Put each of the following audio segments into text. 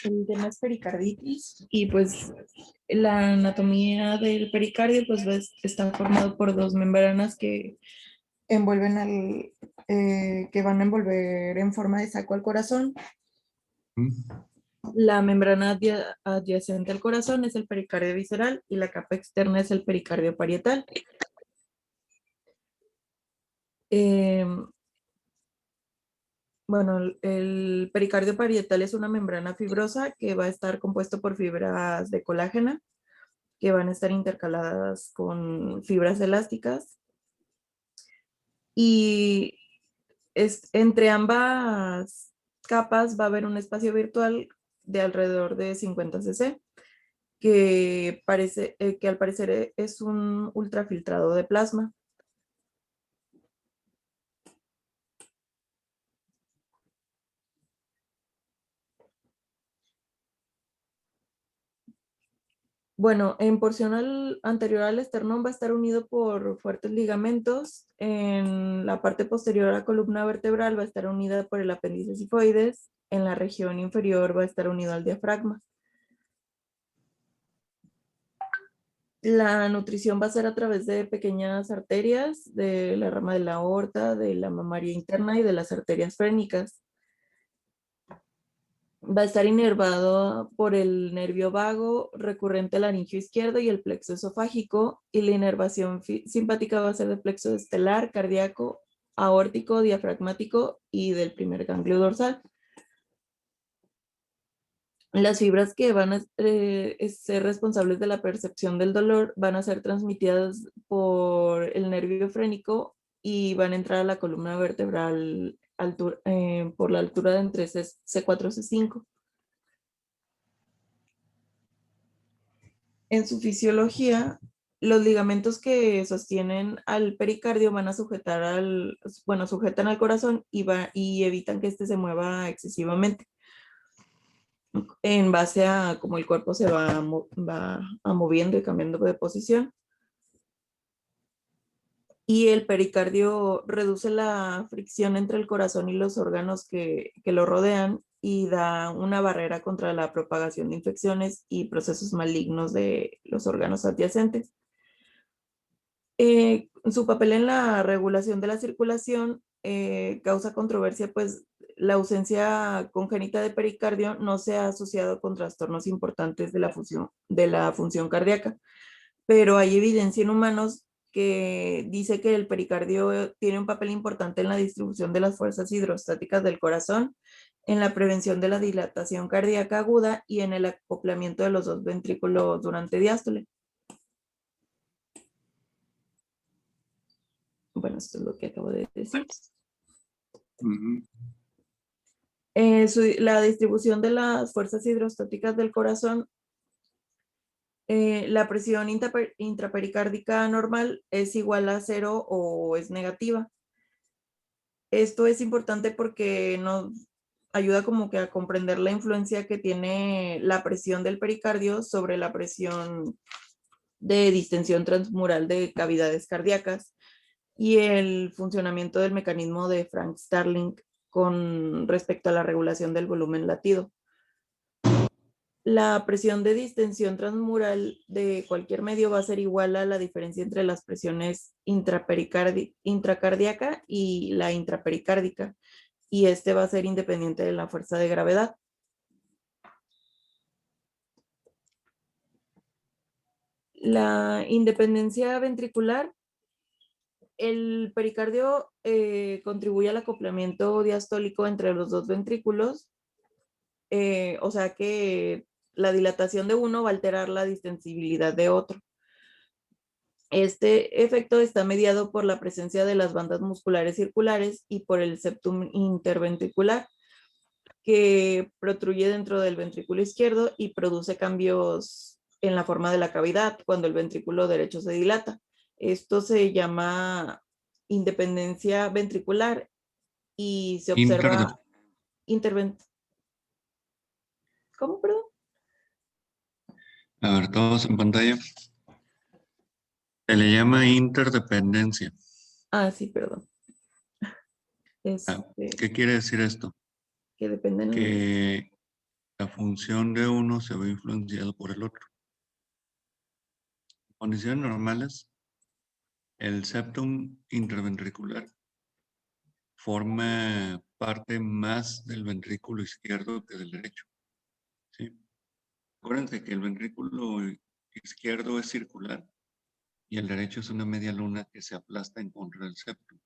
El tema es pericarditis y pues la anatomía del pericardio pues está formado por dos membranas que envuelven que van a envolver en forma de saco al corazón. La membrana adyacente al corazón es el pericardio visceral y la capa externa es el pericardio parietal. Bueno, el pericardio parietal es una membrana fibrosa que va a estar compuesto por fibras de colágeno que van a estar intercaladas con fibras elásticas y entre ambas capas va a haber un espacio virtual de alrededor de 50 cc que al parecer es un ultrafiltrado de plasma. Bueno, en porción anterior al esternón va a estar unido por fuertes ligamentos. En la parte posterior a la columna vertebral va a estar unida por el apéndice sifoides. En la región inferior va a estar unido al diafragma. La nutrición va a ser a través de pequeñas arterias de la rama de la aorta, de la mamaria interna y de las arterias frénicas. Va a estar inervado por el nervio vago, recurrente laringio izquierdo y el plexo esofágico, y la inervación simpática va a ser del plexo estelar, cardíaco, aórtico, diafragmático y del primer ganglio dorsal. Las fibras que van a ser responsables de la percepción del dolor van a ser transmitidas por el nervio frénico y van a entrar a la columna vertebral por la altura de entre C4 y C5. En su fisiología, los ligamentos que sostienen al pericardio van a sujetan al corazón y evitan que éste se mueva excesivamente en base a cómo el cuerpo se va moviendo y cambiando de posición. Y el pericardio reduce la fricción entre el corazón y los órganos que lo rodean y da una barrera contra la propagación de infecciones y procesos malignos de los órganos adyacentes. Su papel en la regulación de la circulación causa controversia, pues la ausencia congénita de pericardio no se ha asociado con trastornos importantes de la función cardíaca, pero hay evidencia en humanos que dice que el pericardio tiene un papel importante en la distribución de las fuerzas hidrostáticas del corazón, en la prevención de la dilatación cardíaca aguda y en el acoplamiento de los dos ventrículos durante diástole. Bueno, esto es lo que acabo de decir. La distribución de las fuerzas hidrostáticas del corazón, la presión intrapericárdica normal es igual a 0 o es negativa. Esto es importante porque nos ayuda como que a comprender la influencia que tiene la presión del pericardio sobre la presión de distensión transmural de cavidades cardíacas y el funcionamiento del mecanismo de Frank-Starling con respecto a la regulación del volumen latido. La presión de distensión transmural de cualquier medio va a ser igual a la diferencia entre las presiones intracardíaca y la intrapericárdica, y este va a ser independiente de la fuerza de gravedad. La independencia ventricular, el pericardio contribuye al acoplamiento diastólico entre los dos ventrículos, o sea que la dilatación de uno va a alterar la distensibilidad de otro. Este efecto está mediado por la presencia de las bandas musculares circulares y por el septum interventricular, que protruye dentro del ventrículo izquierdo y produce cambios en la forma de la cavidad cuando el ventrículo derecho se dilata. Esto se llama independencia ventricular y se observa ¿Cómo, perdón? A ver, todos en pantalla. Se le llama interdependencia. Ah, sí, perdón. ¿Qué quiere decir esto? que dependen. Que la función de uno se ve influenciado por el otro. En condiciones normales, el septum interventricular forma parte más del ventrículo izquierdo que del derecho. ¿Sí? Acuérdense que el ventrículo izquierdo es circular y el derecho es una media luna que se aplasta en contra del septum.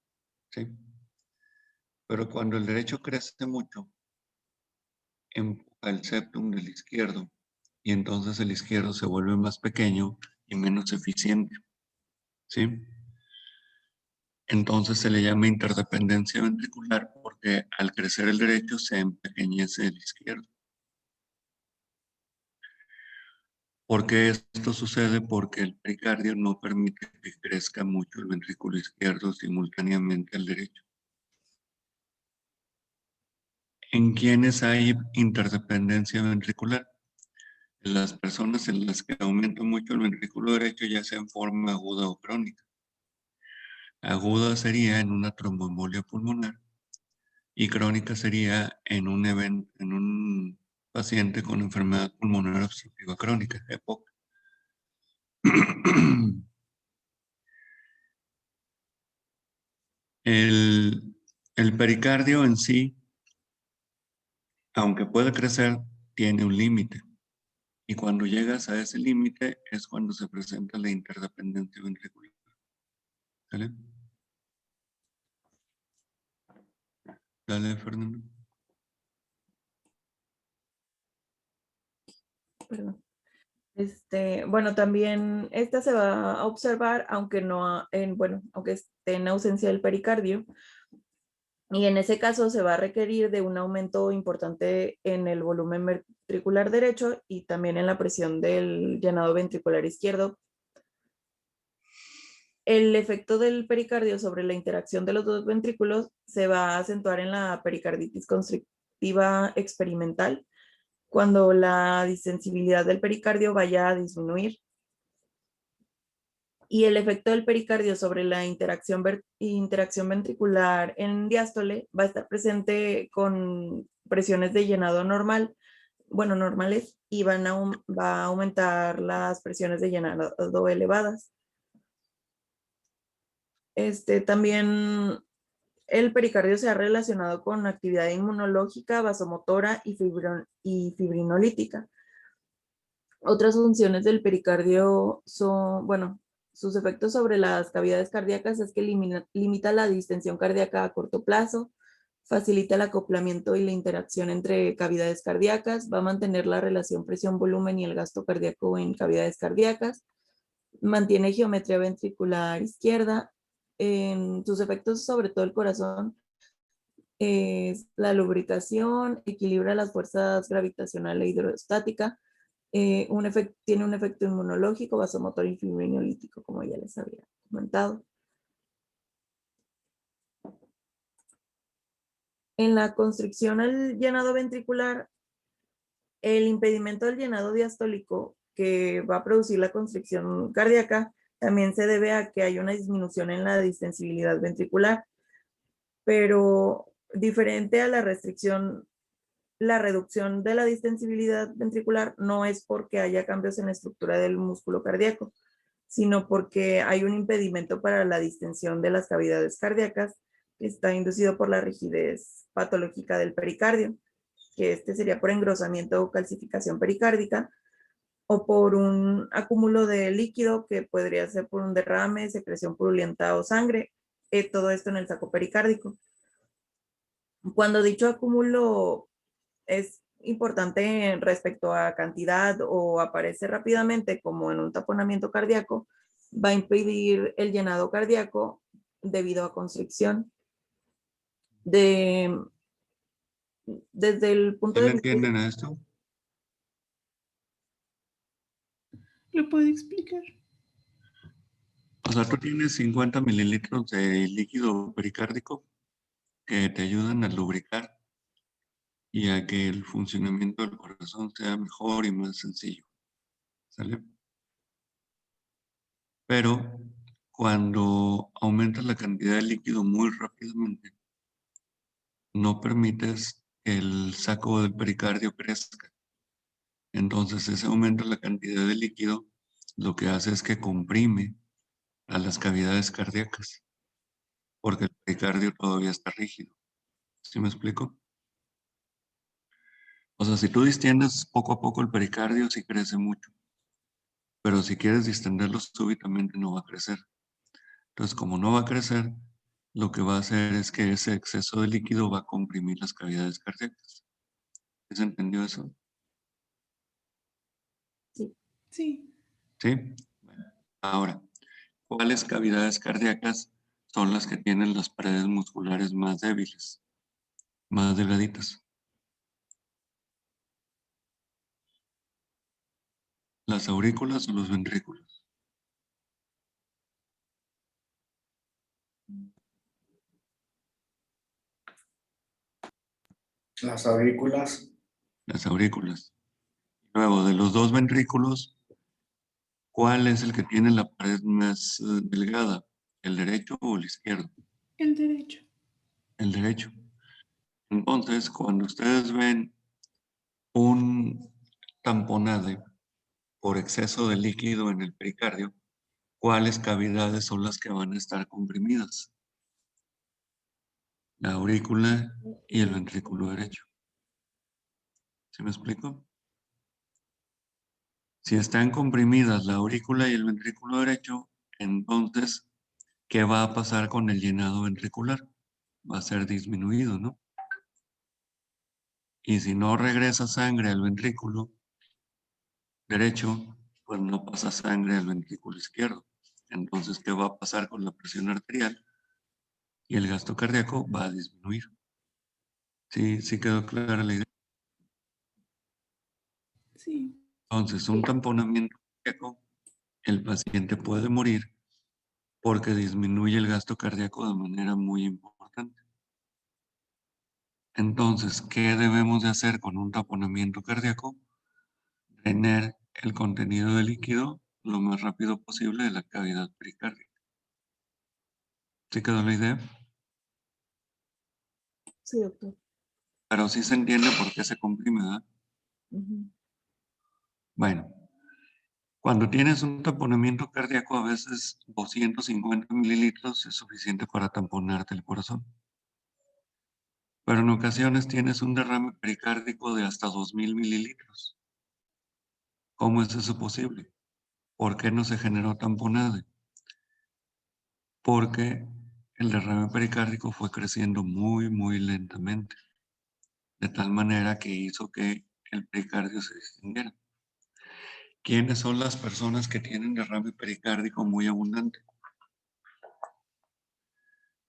¿Sí? Pero cuando el derecho crece mucho, empuja el septum del izquierdo y entonces el izquierdo se vuelve más pequeño y menos eficiente. ¿Sí? Entonces se le llama interdependencia ventricular porque al crecer el derecho se empequeñece el izquierdo. ¿Por qué esto sucede? Porque el pericardio no permite que crezca mucho el ventrículo izquierdo simultáneamente al derecho. ¿En quiénes hay interdependencia ventricular? En las personas en las que aumenta mucho el ventrículo derecho, ya sea en forma aguda o crónica. Aguda sería en una tromboembolia pulmonar y crónica sería en un paciente con enfermedad pulmonar obstructiva crónica, EPOC. El pericardio en sí, aunque puede crecer, tiene un límite. Y cuando llegas a ese límite es cuando se presenta la interdependencia ventricular. ¿Sale? Dale, Fernando. Perdón. Bueno, también esta se va a observar, aunque aunque esté en ausencia del pericardio, y en ese caso se va a requerir de un aumento importante en el volumen ventricular derecho y también en la presión del llenado ventricular izquierdo. El efecto del pericardio sobre la interacción de los dos ventrículos se va a acentuar en la pericarditis constrictiva experimental, cuando la distensibilidad del pericardio vaya a disminuir. Y el efecto del pericardio sobre la interacción ventricular en diástole va a estar presente con presiones de llenado normales, y va a aumentar las presiones de llenado elevadas. También el pericardio se ha relacionado con actividad inmunológica, vasomotora y fibrinolítica. Otras funciones del pericardio son, sus efectos sobre las cavidades cardíacas es que limita la distensión cardíaca a corto plazo, facilita el acoplamiento y la interacción entre cavidades cardíacas, va a mantener la relación presión-volumen y el gasto cardíaco en cavidades cardíacas, mantiene geometría ventricular izquierda. En sus efectos sobre todo el corazón es la lubricación, equilibra las fuerzas gravitacional e hidrostática, tiene un efecto inmunológico, vasomotor y fibrinolítico, como ya les había comentado. En la constricción al llenado ventricular, el impedimento del llenado diastólico que va a producir la constricción cardíaca también se debe a que hay una disminución en la distensibilidad ventricular, pero diferente a la restricción, la reducción de la distensibilidad ventricular no es porque haya cambios en la estructura del músculo cardíaco, sino porque hay un impedimento para la distensión de las cavidades cardíacas que está inducido por la rigidez patológica del pericardio, que sería por engrosamiento o calcificación pericárdica, o por un acúmulo de líquido que podría ser por un derrame, secreción purulenta o sangre, todo esto en el saco pericárdico. Cuando dicho acúmulo es importante respecto a cantidad o aparece rápidamente como en un taponamiento cardíaco, va a impedir el llenado cardíaco debido a constricción. Desde el punto ¿Sí de le vista... entienden a esto? ¿Lo puede explicar? O sea, tú tienes 50 mililitros de líquido pericárdico que te ayudan a lubricar y a que el funcionamiento del corazón sea mejor y más sencillo. ¿Sale? Pero cuando aumentas la cantidad de líquido muy rápidamente, no permites el saco del pericardio crezca. Entonces ese aumento de la cantidad de líquido lo que hace es que comprime a las cavidades cardíacas, porque el pericardio todavía está rígido. ¿Sí me explico? O sea, si tú distiendes poco a poco el pericardio, sí crece mucho. Pero si quieres distenderlo súbitamente, no va a crecer. Entonces, como no va a crecer, lo que va a hacer es que ese exceso de líquido va a comprimir las cavidades cardíacas. ¿Se entendió eso? Sí. Sí. ¿Sí? Bueno, ahora, ¿cuáles cavidades cardíacas son las que tienen las paredes musculares más débiles, más delgaditas? ¿Las aurículas o los ventrículos? Las aurículas. Las aurículas. Luego, de los dos ventrículos, ¿cuál es el que tiene la pared más delgada? ¿El derecho o el izquierdo? El derecho. El derecho. Entonces, cuando ustedes ven un tamponade por exceso de líquido en el pericardio, ¿cuáles cavidades son las que van a estar comprimidas? La aurícula y el ventrículo derecho. ¿Sí me explico? Si están comprimidas la aurícula y el ventrículo derecho, entonces, ¿qué va a pasar con el llenado ventricular? Va a ser disminuido, ¿no? Y si no regresa sangre al ventrículo derecho, pues no pasa sangre al ventrículo izquierdo. Entonces, ¿qué va a pasar con la presión arterial? Y el gasto cardíaco va a disminuir. ¿Sí, sí quedó clara la idea? Sí. Entonces, un tamponamiento cardíaco, el paciente puede morir porque disminuye el gasto cardíaco de manera muy importante. Entonces, ¿qué debemos de hacer con un taponamiento cardíaco? Drenar el contenido de líquido lo más rápido posible de la cavidad pericárdica. ¿Sí quedó la idea? Sí, doctor. Pero sí se entiende por qué se comprime, ¿verdad? Ujú. Bueno, cuando tienes un taponamiento cardíaco, a veces 250 mililitros es suficiente para tamponarte el corazón. Pero en ocasiones tienes un derrame pericárdico de hasta 2000 mililitros. ¿Cómo es eso posible? ¿Por qué no se generó tamponade? Porque el derrame pericárdico fue creciendo muy, muy lentamente, de tal manera que hizo que el pericardio se distendiera. ¿Quiénes son las personas que tienen derrame pericárdico muy abundante?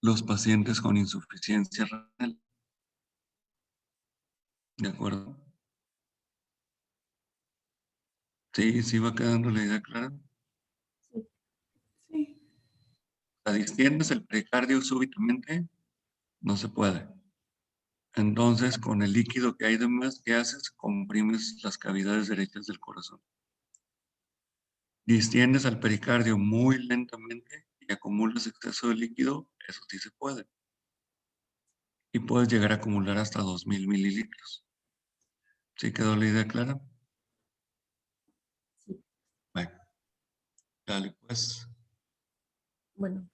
Los pacientes con insuficiencia renal. ¿De acuerdo? Sí, sí va quedando la idea clara. Sí. ¿La distiendes el pericardio súbitamente? No se puede. Entonces, con el líquido que hay de más, ¿qué haces? Comprimes las cavidades derechas del corazón. Distiendes al pericardio muy lentamente y acumulas exceso de líquido, eso sí se puede. Y puedes llegar a acumular hasta 2000 mililitros. ¿Sí quedó la idea clara? Sí. Bueno, dale pues. Bueno,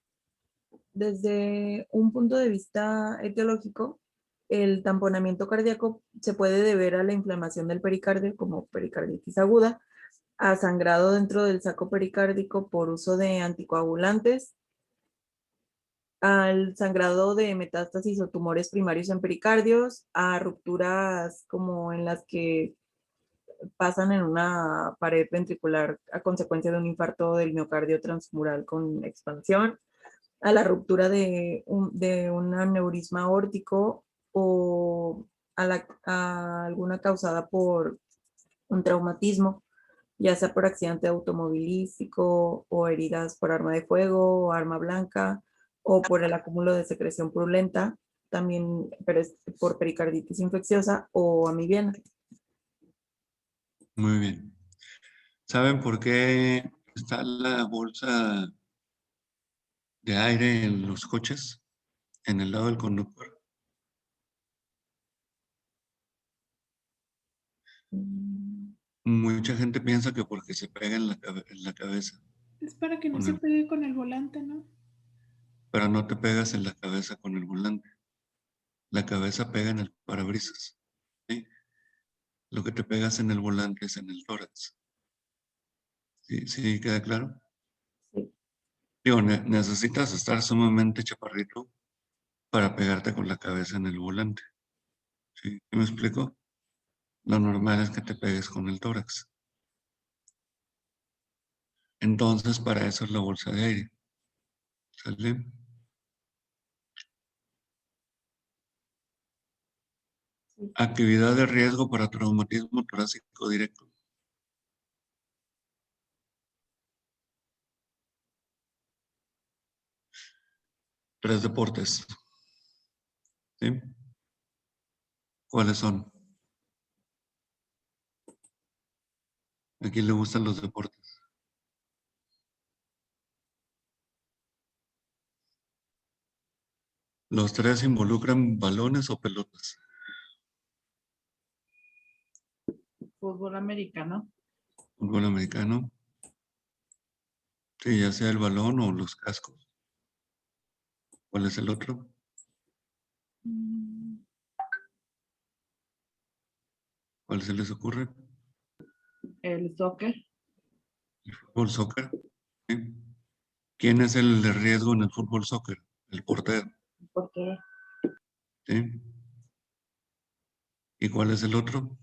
desde un punto de vista etiológico, el tamponamiento cardíaco se puede deber a la inflamación del pericardio como pericarditis aguda, a sangrado dentro del saco pericárdico por uso de anticoagulantes, al sangrado de metástasis o tumores primarios en pericardios, a rupturas como en las que pasan en una pared ventricular a consecuencia de un infarto del miocardio transmural con expansión, a la ruptura de un aneurisma aórtico o a alguna causada por un traumatismo, ya sea por accidente automovilístico o heridas por arma de fuego o arma blanca o por el acúmulo de secreción purulenta, también por pericarditis infecciosa o amibiana. Muy bien. ¿Saben por qué está la bolsa de aire en los coches? En el lado del conductor. Mm, Mucha gente piensa que porque se pega en en la cabeza, Es para que no con se el- pegue con el volante, ¿no? pero no te pegas en la cabeza con el volante. La cabeza pega en el parabrisas. ¿Sí? Lo que te pegas en el volante es en el tórax. ¿Sí? ¿Sí queda claro? sí. Digo, necesitas estar sumamente chaparrito para pegarte con la cabeza en el volante. ¿Sí? ¿Sí me explico? Lo normal es que te pegues con el tórax. Entonces, para eso es la bolsa de aire. ¿Sale? Sí. Actividad de riesgo para traumatismo torácico directo. Tres deportes. ¿Sí? ¿Cuáles son? ¿A quién le gustan los deportes? Los tres involucran balones o pelotas. Fútbol americano. Fútbol americano. Sí, ya sea el balón o los cascos. ¿Cuál es el otro? Mm, ¿Cuál se les ocurre? El soccer. El fútbol soccer. ¿Sí? ¿Quién es el de riesgo en el fútbol soccer? El portero. Porque ¿Sí? ¿Y cuál es el otro?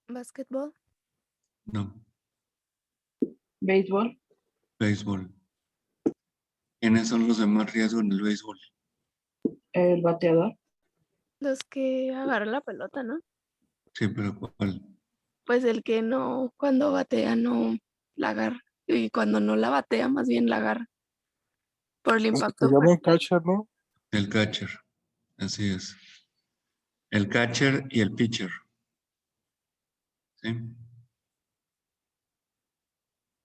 Básquetbol. No, béisbol. béisbol. ¿Quiénes son los de más riesgo en el béisbol? El bateador. Los que agarran la pelota, ¿no? Sí, pero ¿cuál? Pues el que no, cuando batea no la agarra. Y cuando no la batea, más bien la agarra. Por el Es que se impacto llama fuerte. catcher, ¿no? El catcher. Así es. El catcher y el pitcher. ¿Sí?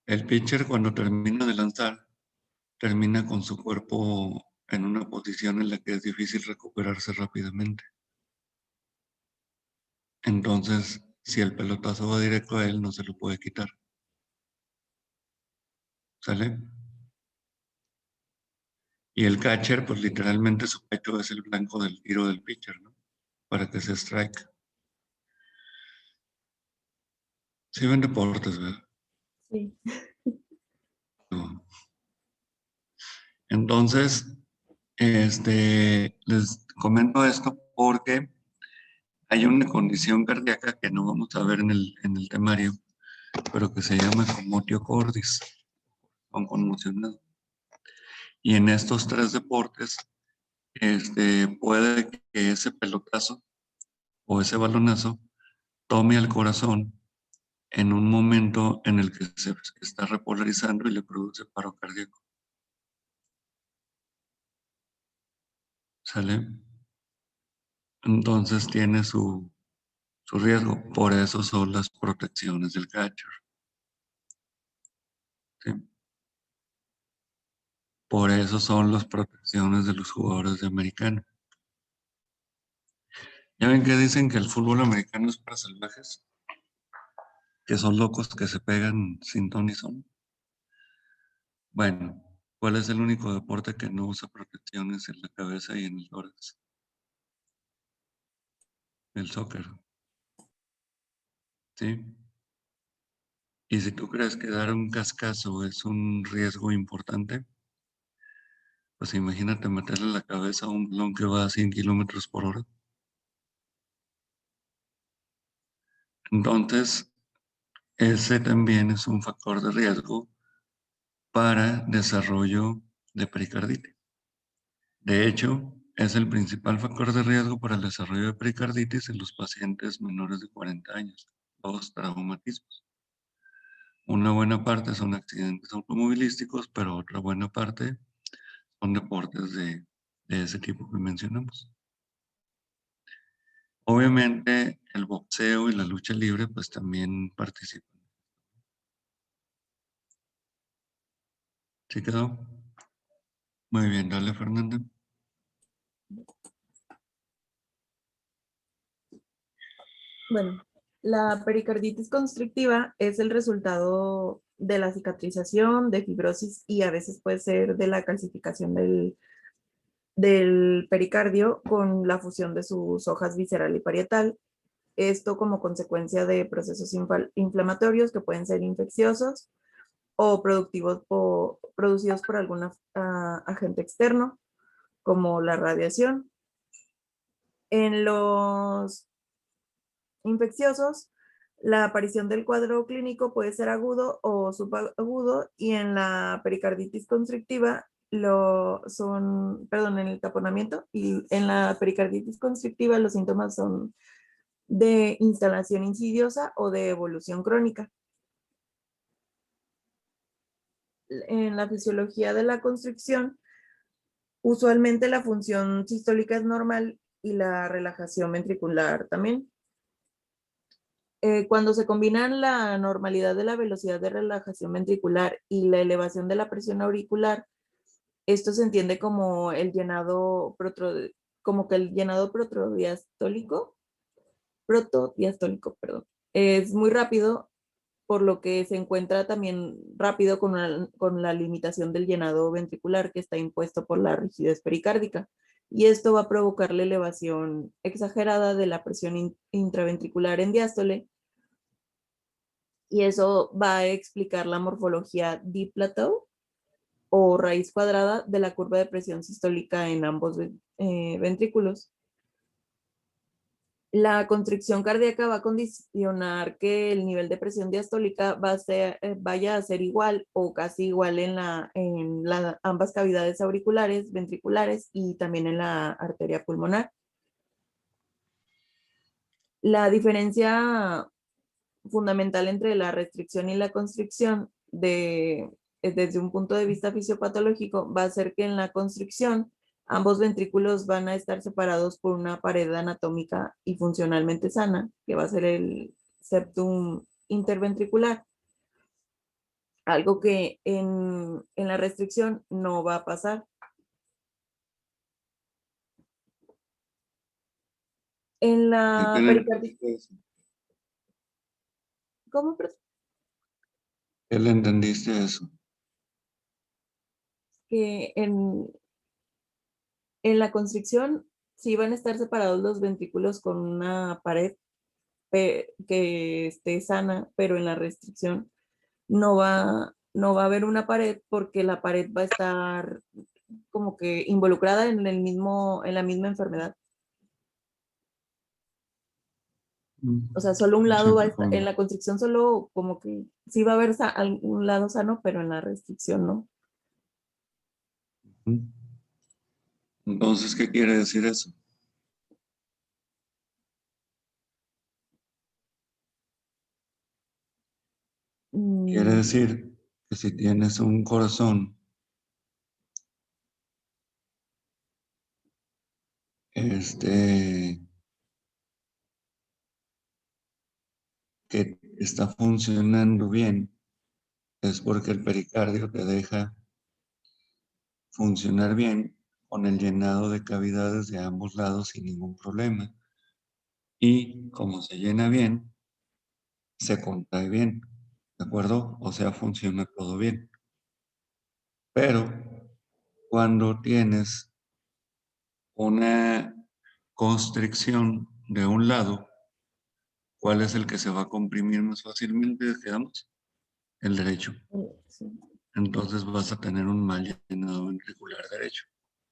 El pitcher cuando termina de lanzar, termina con su cuerpo en una posición en la que es difícil recuperarse rápidamente. Entonces, si el pelotazo va directo a él, no se lo puede quitar. ¿Sale? Y el catcher, pues literalmente su pecho es el blanco del tiro del pitcher, ¿no? Para que se strike. Sí ven deportes, ¿verdad? Sí. No. Entonces, les comento esto porque hay una condición cardíaca que no vamos a ver en en el temario, pero que se llama comotio cordis, con conmocionado. Y en estos tres deportes, puede que ese pelotazo o ese balonazo tome al corazón en un momento en el que se está repolarizando y le produce paro cardíaco. ¿Sale? Entonces tiene su riesgo. Por eso son las protecciones del catcher. ¿Sí? Por eso son las protecciones de los jugadores de americano. ¿Ya ven que dicen que el fútbol americano es para salvajes? Que son locos que se pegan sin ton ni son. Bueno, ¿cuál es el único deporte que no usa protecciones en la cabeza y en el tórax? El soccer. ¿Sí? Y si tú crees que dar un cascazo es un riesgo importante, pues imagínate meterle la cabeza a un balón que va a 100 kilómetros por hora. Entonces, ese también es un factor de riesgo para desarrollo de pericarditis. De hecho, es el principal factor de riesgo para el desarrollo de pericarditis en los pacientes menores de 40 años, los traumatismos. Una buena parte son accidentes automovilísticos, pero otra buena parte son deportes de ese tipo que mencionamos. Obviamente, el boxeo y la lucha libre, pues también participan. ¿Sí quedó? Muy bien, dale, Fernanda. Bueno, La pericarditis constrictiva es el resultado de la cicatrización, de fibrosis y a veces puede ser de la calcificación del pericardio con la fusión de sus hojas visceral y parietal. Esto como consecuencia de procesos inflamatorios que pueden ser infecciosos o producidos por algún agente externo, como la radiación. En los infecciosos, la aparición del cuadro clínico puede ser agudo o subagudo, y en la pericarditis constrictiva en el taponamiento, y en la pericarditis constrictiva los síntomas son de instalación insidiosa o de evolución crónica. En la fisiología de la constricción, usualmente la función sistólica es normal y la relajación ventricular también. Cuando se combinan la normalidad de la velocidad de relajación ventricular y la elevación de la presión auricular, esto se entiende como como que el llenado protodiastólico, perdón, es muy rápido, por lo que se encuentra también rápido con la limitación del llenado ventricular que está impuesto por la rigidez pericárdica. Y esto va a provocar la elevación exagerada de la presión intraventricular en diástole, y eso va a explicar la morfología D-plateau o raíz cuadrada de la curva de presión sistólica en ambos ventrículos. La constricción cardíaca va a condicionar que el nivel de presión diastólica vaya a ser igual o casi igual en ambas cavidades auriculares, ventriculares y también en la arteria pulmonar. La diferencia fundamental entre la restricción y la constricción desde un punto de vista fisiopatológico va a ser que en la constricción ambos ventrículos van a estar separados por una pared anatómica y funcionalmente sana, que va a ser el septum interventricular, algo que en la restricción no va a pasar. En la ¿Qué le pericarditis, entendiste eso? ¿cómo? ¿Qué le entendiste a eso? Que en la constricción sí van a estar separados los ventrículos con una pared que esté sana, pero en la restricción no va a haber una pared, porque la pared va a estar como que involucrada en la misma enfermedad. O sea, solo un lado va a estar, en la constricción solo como que sí va a haber un lado sano, pero en la restricción no. Entonces, ¿qué quiere decir eso? Quiere Mm, decir que si tienes un corazón que está funcionando bien, es porque el pericardio te deja funcionar bien con el llenado de cavidades de ambos lados sin ningún problema. Y como se llena bien, se contrae bien, ¿de acuerdo? O sea, funciona todo bien. Pero cuando tienes una constricción de un lado, ¿cuál es el que se va a comprimir más fácilmente? Quedamos el derecho. sí. Entonces vas a tener un mal llenado ventricular derecho,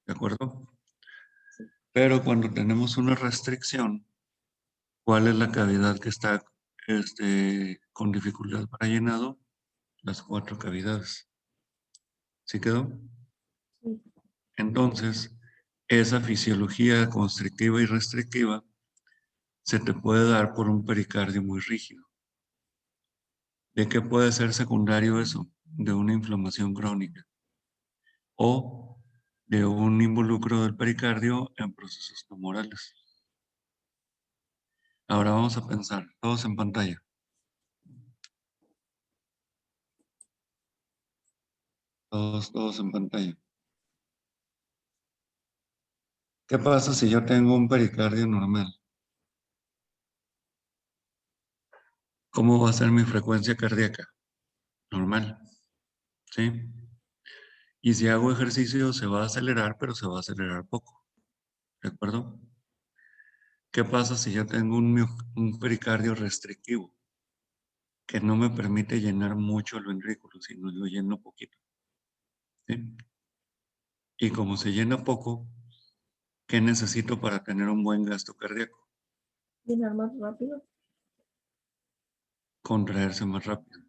¿de acuerdo? Pero cuando tenemos una restricción, ¿cuál es la cavidad que está con dificultad para llenado? Las 4 cavidades. ¿Sí quedó? Sí. Entonces, esa fisiología constrictiva y restrictiva se te puede dar por un pericardio muy rígido. ¿De qué puede ser secundario eso? De una inflamación crónica o de un involucro del pericardio en procesos tumorales. Ahora vamos a pensar, todos en pantalla. Todos en pantalla. ¿Qué pasa si yo tengo un pericardio normal? ¿Cómo va a ser mi frecuencia cardíaca? Normal, ¿sí? Y si hago ejercicio se va a acelerar, pero se va a acelerar poco, ¿de acuerdo? ¿Qué pasa si yo tengo un pericardio restrictivo que no me permite llenar mucho el ventrículo, sino lo lleno poquito? ¿Sí? Y como se llena poco, ¿qué necesito para tener un buen gasto cardíaco? Llenar más rápido. Contraerse más rápido.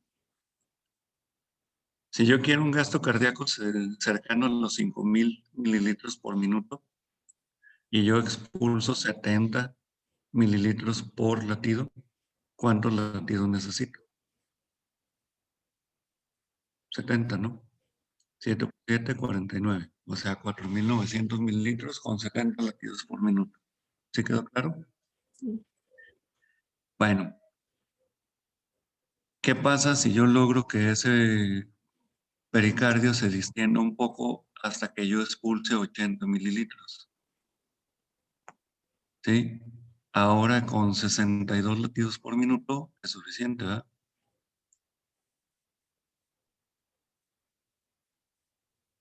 Si yo quiero un gasto cardíaco cercano a los 5,000 mililitros por minuto y yo expulso 70 mililitros por latido, ¿cuántos latidos necesito? 70, ¿no? 7 por 7, 49. O sea, 4,900 mililitros con 70 latidos por minuto. ¿Sí quedó claro? Sí. Bueno, ¿qué pasa si yo logro que ese pericardio se distienda un poco hasta que yo expulse 80 mililitros? ¿Sí? Ahora con 62 latidos por minuto es suficiente, ¿verdad?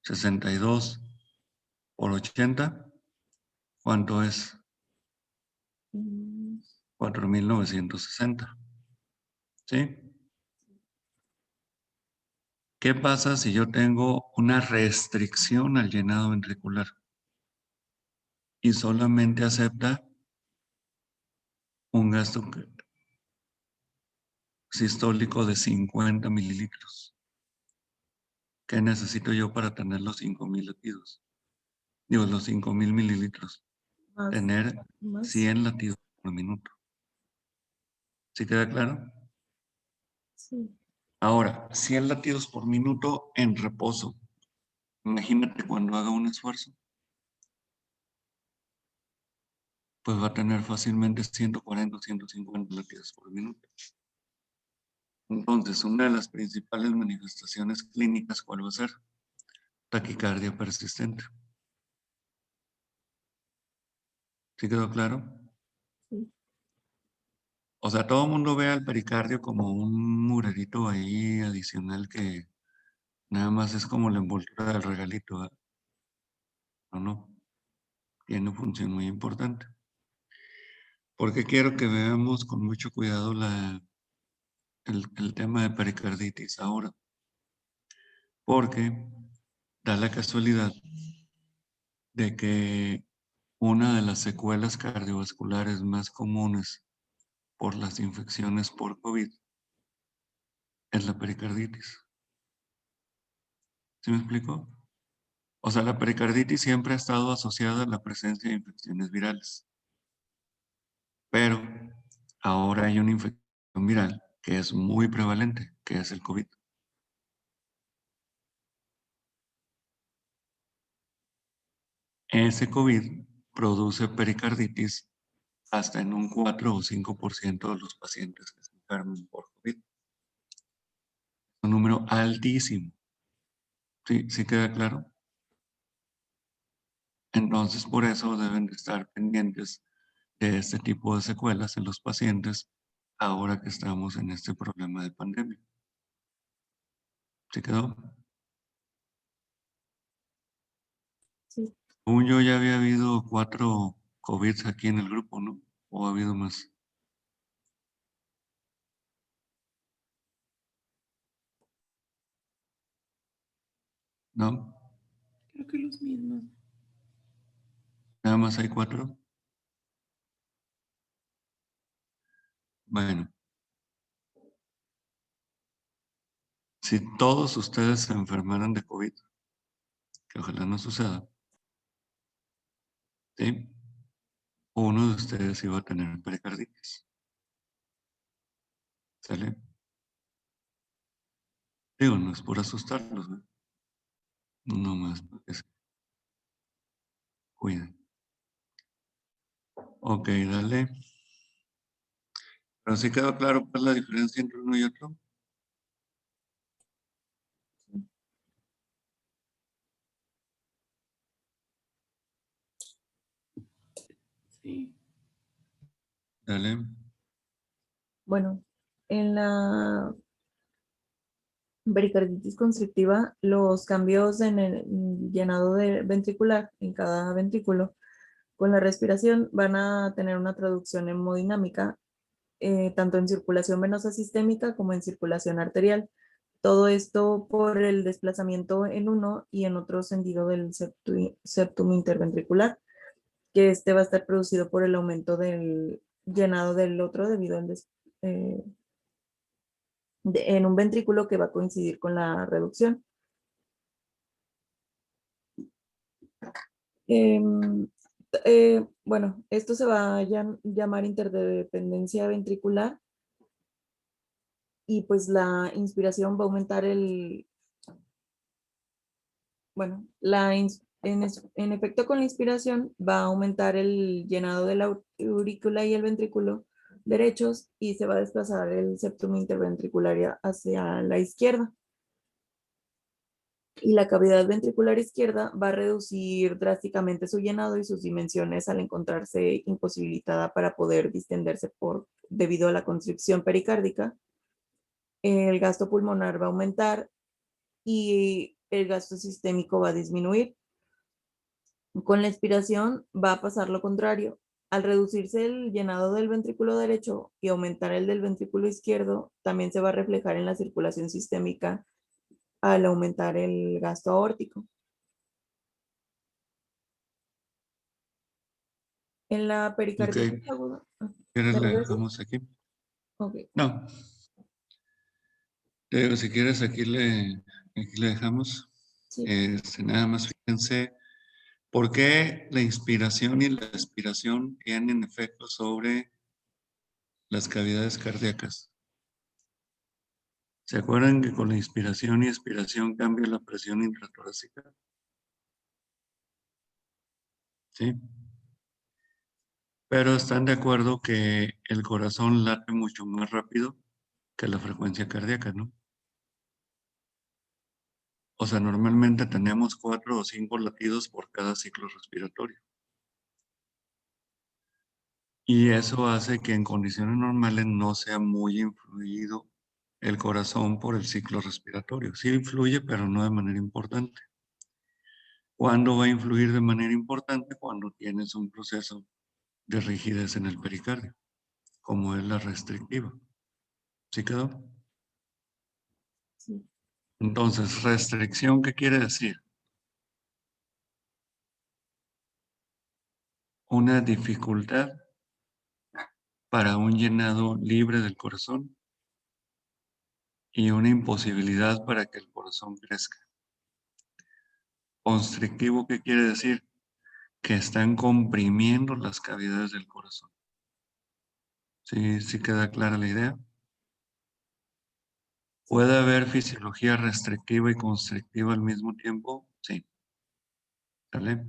62 por 80, ¿cuánto es? Mm, 4,960. ¿Sí? ¿Qué pasa si yo tengo una restricción al llenado ventricular y solamente acepta un gasto sistólico de 50 mililitros? ¿Qué necesito yo para tener los 5,000 latidos? Digo, los 5,000 mililitros. Más, Tener más. 100 latidos por minuto. ¿Sí queda claro? Sí. Ahora, 100 latidos por minuto en reposo. Imagínate cuando haga un esfuerzo, pues va a tener fácilmente 140 o 150 latidos por minuto. Entonces, una de las principales manifestaciones clínicas, ¿cuál va a ser? Taquicardia persistente. ¿Sí quedó claro? Sí. O sea, todo el mundo ve al pericardio como un murerito ahí adicional que nada más es como la envoltura del regalito, ¿verdad? No, no. Tiene una función muy importante. Porque quiero que veamos con mucho cuidado el tema de pericarditis ahora. Porque da la casualidad de que una de las secuelas cardiovasculares más comunes por las infecciones por COVID es la pericarditis. ¿Sí me explico? O sea, la pericarditis siempre ha estado asociada a la presencia de infecciones virales. Pero ahora hay una infección viral que es muy prevalente, que es el COVID. Ese COVID produce pericarditis hasta en un 4 o 5% de los pacientes que se enferman por COVID. Un número altísimo. ¿Sí, sí queda claro? Entonces, por eso deben de estar pendientes de este tipo de secuelas en los pacientes ahora que estamos en este problema de pandemia. ¿Se quedó? Sí. Según yo ya había habido 4 COVID aquí en el grupo, ¿no? ¿O ha habido más? ¿No? Creo que los mismos. Nada más hay 4. Bueno, si todos ustedes se enfermaran de COVID, que ojalá no suceda, ¿sí? Uno de ustedes iba a tener pericarditis. ¿Sale? Digo, no es por asustarlos, ¿no? No más porque se cuiden. Ok, dale. Pero sí quedó claro cuál es la diferencia entre uno y otro. Sí. Dale. Bueno, En la pericarditis constrictiva, los cambios en el llenado ventricular en cada ventrículo con la respiración van a tener una traducción hemodinámica, tanto en circulación venosa sistémica como en circulación arterial. Todo esto por el desplazamiento en uno y en otro sentido del septum interventricular, que este va a estar producido por el aumento del llenado del otro debido al en un ventrículo que va a coincidir con la reducción. Bueno, esto se va a llamar interdependencia ventricular y pues la inspiración va a aumentar bueno, en efecto con la inspiración va a aumentar el llenado de la aurícula y el ventrículo derechos y se va a desplazar el septum interventricular hacia la izquierda. Y la cavidad ventricular izquierda va a reducir drásticamente su llenado y sus dimensiones al encontrarse imposibilitada para poder distenderse debido a la constricción pericárdica. El gasto pulmonar va a aumentar y el gasto sistémico va a disminuir. Con la expiración va a pasar lo contrario. Al reducirse el llenado del ventrículo derecho y aumentar el del ventrículo izquierdo, también se va a reflejar en la circulación sistémica al aumentar el gasto aórtico. En la Ok. pericarditis aguda. ¿Quieres ¿Me le regreso? dejamos aquí? Ok. No. Te digo, si quieres aquí le dejamos. Sí. Nada más fíjense por qué la inspiración y la expiración tienen efecto sobre las cavidades cardíacas. ¿Se acuerdan que con la inspiración y expiración cambia la presión intratorácica? Sí. Pero están de acuerdo que el corazón late mucho más rápido que la frecuencia cardíaca, ¿no? O sea, normalmente tenemos 4 o 5 latidos por cada ciclo respiratorio. Y eso hace que en condiciones normales no sea muy influido el corazón por el ciclo respiratorio. Sí influye, pero no de manera importante. ¿Cuándo va a influir de manera importante? Cuando tienes un proceso de rigidez en el pericardio, como es la restrictiva. ¿Sí quedó? Sí. Entonces, restricción, ¿qué quiere decir? Una dificultad para un llenado libre del corazón y una imposibilidad para que el corazón crezca. Constrictivo, ¿qué quiere decir? Que están comprimiendo las cavidades del corazón. ¿Sí, sí queda clara la idea? ¿Puede haber fisiología restrictiva y constrictiva al mismo tiempo? Sí. ¿Sale?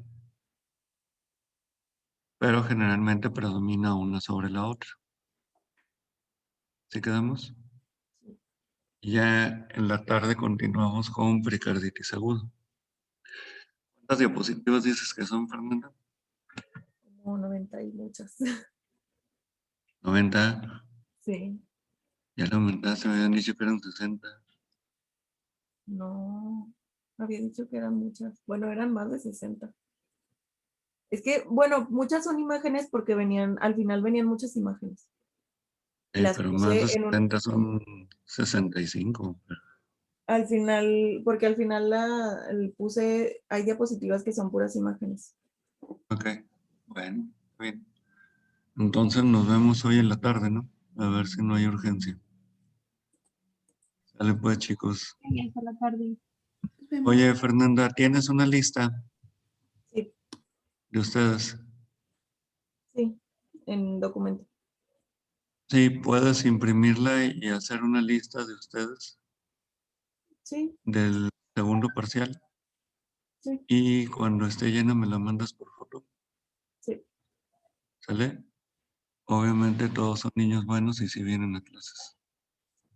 Pero generalmente predomina una sobre la otra. ¿Sí quedamos? Ya en la tarde continuamos con pericarditis aguda. ¿Cuántas diapositivas dices que son, Fernanda? Como 90 y muchas. 90. Sí. Ya la aumentaste, me habían dicho que eran 60. No, había dicho que eran muchas. Bueno, eran más de 60. Es que, bueno, muchas son imágenes porque al final venían muchas imágenes. Las Pero más de puse 60 son 65. al final, porque al final hay diapositivas que son puras imágenes. Ok, bueno, bien. Entonces nos vemos hoy en la tarde, ¿no? A ver si no hay urgencia. Sale pues, chicos. Hasta la tarde. Nos vemos. Oye, Fernanda, ¿tienes una lista Sí, de ustedes? sí, en documento. Sí, puedes imprimirla y hacer una lista de ustedes Sí, del segundo parcial. sí, Y cuando esté llena me la mandas por foto. sí. ¿Sale? Obviamente todos son niños buenos y si vienen a clases.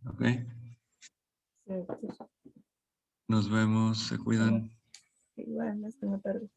¿Ok? Sí, sí. Nos vemos, se cuidan. Igual, hasta la tarde.